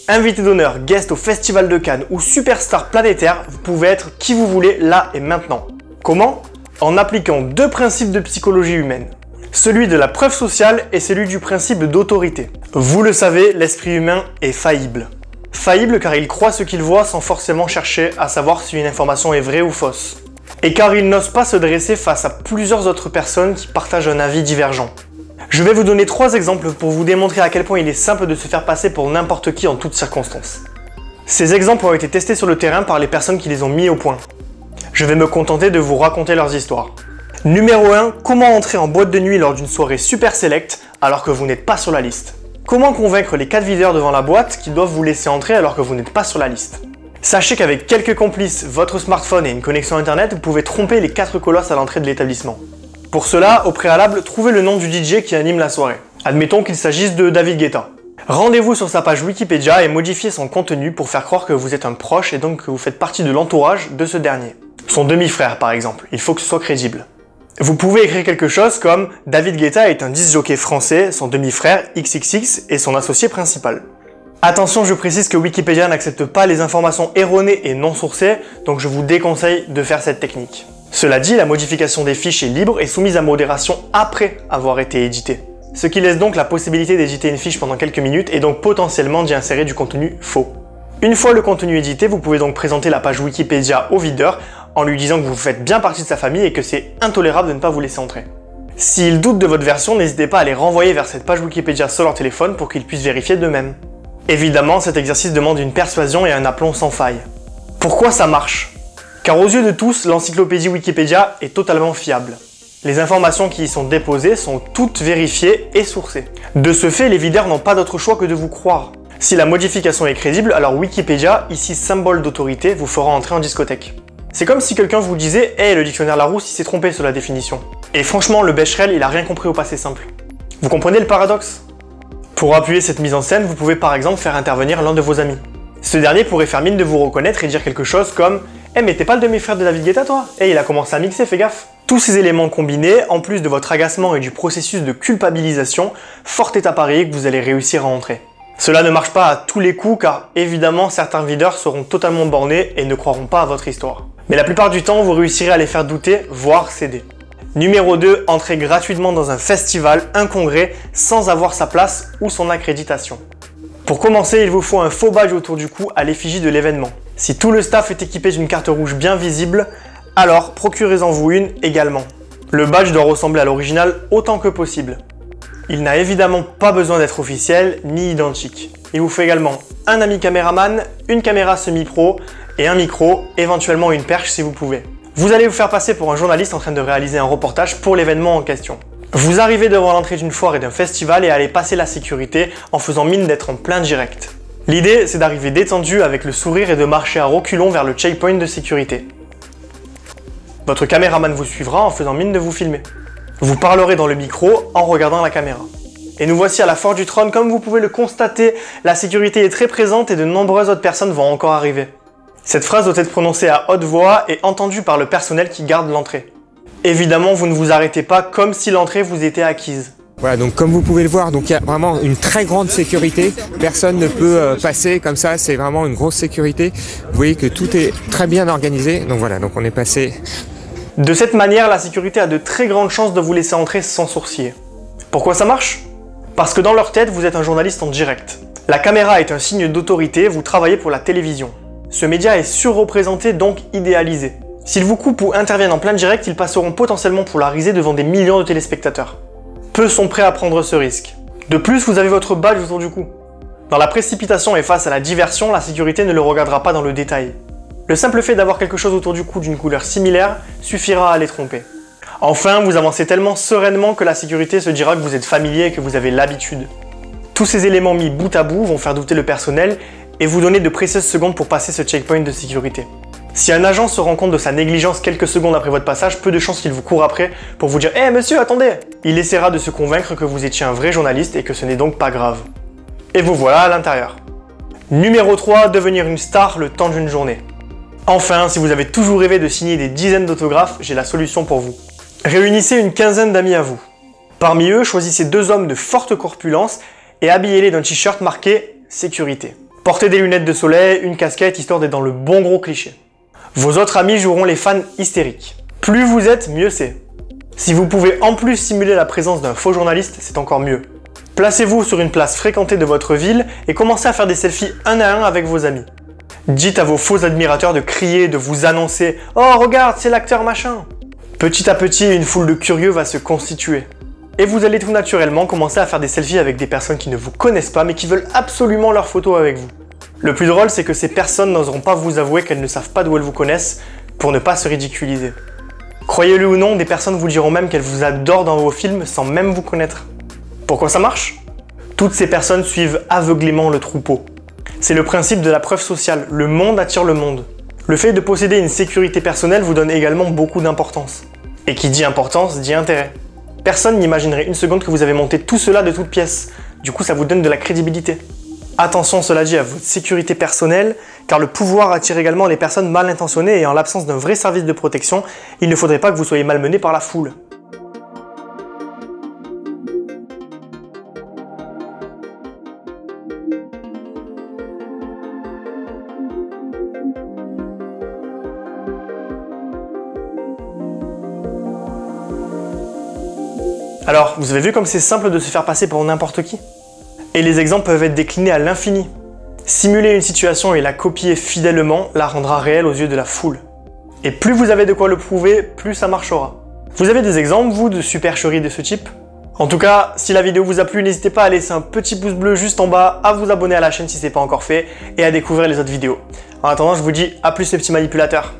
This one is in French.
Invité d'honneur, guest au Festival de Cannes ou superstar planétaire, vous pouvez être qui vous voulez là et maintenant. Comment? En appliquant deux principes de psychologie humaine. Celui de la preuve sociale et celui du principe d'autorité. Vous le savez, l'esprit humain est faillible. Faillible car il croit ce qu'il voit sans forcément chercher à savoir si une information est vraie ou fausse. Et car il n'ose pas se dresser face à plusieurs autres personnes qui partagent un avis divergent. Je vais vous donner 3 exemples pour vous démontrer à quel point il est simple de se faire passer pour n'importe qui en toutes circonstances. Ces exemples ont été testés sur le terrain par les personnes qui les ont mis au point. Je vais me contenter de vous raconter leurs histoires. Numéro 1, comment entrer en boîte de nuit lors d'une soirée super select alors que vous n'êtes pas sur la liste? Comment convaincre les 4 videurs devant la boîte qu'ils doivent vous laisser entrer alors que vous n'êtes pas sur la liste? Sachez qu'avec quelques complices, votre smartphone et une connexion internet, vous pouvez tromper les 4 colosses à l'entrée de l'établissement. Pour cela, au préalable, trouvez le nom du DJ qui anime la soirée. Admettons qu'il s'agisse de David Guetta. Rendez-vous sur sa page Wikipédia et modifiez son contenu pour faire croire que vous êtes un proche et donc que vous faites partie de l'entourage de ce dernier. Son demi-frère par exemple, il faut que ce soit crédible. Vous pouvez écrire quelque chose comme « David Guetta est un disc jockey français, son demi-frère XXX est son associé principal ». Attention, je précise que Wikipédia n'accepte pas les informations erronées et non sourcées, donc je vous déconseille de faire cette technique. Cela dit, la modification des fiches est libre et soumise à modération après avoir été éditée. Ce qui laisse donc la possibilité d'éditer une fiche pendant quelques minutes et donc potentiellement d'y insérer du contenu faux. Une fois le contenu édité, vous pouvez donc présenter la page Wikipédia au videur en lui disant que vous faites bien partie de sa famille et que c'est intolérable de ne pas vous laisser entrer. S'ils doutent de votre version, n'hésitez pas à les renvoyer vers cette page Wikipédia sur leur téléphone pour qu'ils puissent vérifier d'eux-mêmes. Évidemment, cet exercice demande une persuasion et un aplomb sans faille. Pourquoi ça marche? Car aux yeux de tous, l'encyclopédie Wikipédia est totalement fiable. Les informations qui y sont déposées sont toutes vérifiées et sourcées. De ce fait, les videurs n'ont pas d'autre choix que de vous croire. Si la modification est crédible, alors Wikipédia, ici symbole d'autorité, vous fera entrer en discothèque. C'est comme si quelqu'un vous disait « Hey, le dictionnaire Larousse, il s'est trompé sur la définition ». Et franchement, le Becherel, il a rien compris au passé simple. Vous comprenez le paradoxe? Pour appuyer cette mise en scène, vous pouvez par exemple faire intervenir l'un de vos amis. Ce dernier pourrait faire mine de vous reconnaître et dire quelque chose comme « Eh mais t'es pas le demi-frère de David Guetta toi? Eh il a commencé à mixer, fais gaffe !» Tous ces éléments combinés, en plus de votre agacement et du processus de culpabilisation, fort est à parier que vous allez réussir à entrer. Cela ne marche pas à tous les coups car évidemment certains videurs seront totalement bornés et ne croiront pas à votre histoire. Mais la plupart du temps, vous réussirez à les faire douter, voire céder. Numéro 2, entrez gratuitement dans un festival, un congrès, sans avoir sa place ou son accréditation. Pour commencer, il vous faut un faux badge autour du cou à l'effigie de l'événement. Si tout le staff est équipé d'une carte rouge bien visible, alors procurez-en vous une également. Le badge doit ressembler à l'original autant que possible. Il n'a évidemment pas besoin d'être officiel ni identique. Il vous faut également un ami caméraman, une caméra semi-pro et un micro, éventuellement une perche si vous pouvez. Vous allez vous faire passer pour un journaliste en train de réaliser un reportage pour l'événement en question. Vous arrivez devant l'entrée d'une foire et d'un festival et allez passer la sécurité en faisant mine d'être en plein direct. L'idée, c'est d'arriver détendu avec le sourire et de marcher à reculons vers le checkpoint de sécurité. Votre caméraman vous suivra en faisant mine de vous filmer. Vous parlerez dans le micro en regardant la caméra. Et nous voici à la Foire du Trône, comme vous pouvez le constater, la sécurité est très présente et de nombreuses autres personnes vont encore arriver. Cette phrase doit être prononcée à haute voix et entendue par le personnel qui garde l'entrée. Évidemment, vous ne vous arrêtez pas comme si l'entrée vous était acquise. Voilà, donc comme vous pouvez le voir, donc il y a vraiment une très grande sécurité. Personne ne peut passer comme ça, c'est vraiment une grosse sécurité. Vous voyez que tout est très bien organisé. Donc voilà, donc on est passé. De cette manière, la sécurité a de très grandes chances de vous laisser entrer sans sourciller. Pourquoi ça marche? Parce que dans leur tête, vous êtes un journaliste en direct. La caméra est un signe d'autorité, vous travaillez pour la télévision. Ce média est surreprésenté, donc idéalisé. S'ils vous coupent ou interviennent en plein direct, ils passeront potentiellement polarisés devant des millions de téléspectateurs. Peu sont prêts à prendre ce risque. De plus, vous avez votre badge autour du cou. Dans la précipitation et face à la diversion, la sécurité ne le regardera pas dans le détail. Le simple fait d'avoir quelque chose autour du cou d'une couleur similaire suffira à les tromper. Enfin, vous avancez tellement sereinement que la sécurité se dira que vous êtes familier et que vous avez l'habitude. Tous ces éléments mis bout à bout vont faire douter le personnel et vous donner de précieuses secondes pour passer ce checkpoint de sécurité. Si un agent se rend compte de sa négligence quelques secondes après votre passage, peu de chances qu'il vous court après pour vous dire « Eh monsieur, attendez !» Il essaiera de se convaincre que vous étiez un vrai journaliste et que ce n'est donc pas grave. Et vous voilà à l'intérieur. Numéro 3, devenir une star le temps d'une journée. Enfin, si vous avez toujours rêvé de signer des dizaines d'autographes, j'ai la solution pour vous. Réunissez une quinzaine d'amis à vous. Parmi eux, choisissez 2 hommes de forte corpulence et habillez-les d'un t-shirt marqué « Sécurité ». Portez des lunettes de soleil, une casquette, histoire d'être dans le bon gros cliché. Vos autres amis joueront les fans hystériques. Plus vous êtes, mieux c'est. Si vous pouvez en plus simuler la présence d'un faux journaliste, c'est encore mieux. Placez-vous sur une place fréquentée de votre ville et commencez à faire des selfies un à un avec vos amis. Dites à vos faux admirateurs de crier, de vous annoncer « Oh regarde, c'est l'acteur machin !» Petit à petit, une foule de curieux va se constituer. Et vous allez tout naturellement commencer à faire des selfies avec des personnes qui ne vous connaissent pas mais qui veulent absolument leur photo avec vous. Le plus drôle, c'est que ces personnes n'oseront pas vous avouer qu'elles ne savent pas d'où elles vous connaissent pour ne pas se ridiculiser. Croyez-le ou non, des personnes vous diront même qu'elles vous adorent dans vos films sans même vous connaître. Pourquoi ça marche? Toutes ces personnes suivent aveuglément le troupeau. C'est le principe de la preuve sociale, le monde attire le monde. Le fait de posséder une sécurité personnelle vous donne également beaucoup d'importance. Et qui dit importance, dit intérêt. Personne n'imaginerait une seconde que vous avez monté tout cela de toutes pièces. Du coup, ça vous donne de la crédibilité. Attention, cela dit, à votre sécurité personnelle, car le pouvoir attire également les personnes mal intentionnées et en l'absence d'un vrai service de protection, il ne faudrait pas que vous soyez malmené par la foule. Alors, vous avez vu comme c'est simple de se faire passer pour n'importe qui? Et les exemples peuvent être déclinés à l'infini. Simuler une situation et la copier fidèlement la rendra réelle aux yeux de la foule. Et plus vous avez de quoi le prouver, plus ça marchera. Vous avez des exemples, vous, de supercheries de ce type? En tout cas, si la vidéo vous a plu, n'hésitez pas à laisser un petit pouce bleu juste en bas, à vous abonner à la chaîne si ce n'est pas encore fait, et à découvrir les autres vidéos. En attendant, je vous dis à plus les petits manipulateurs.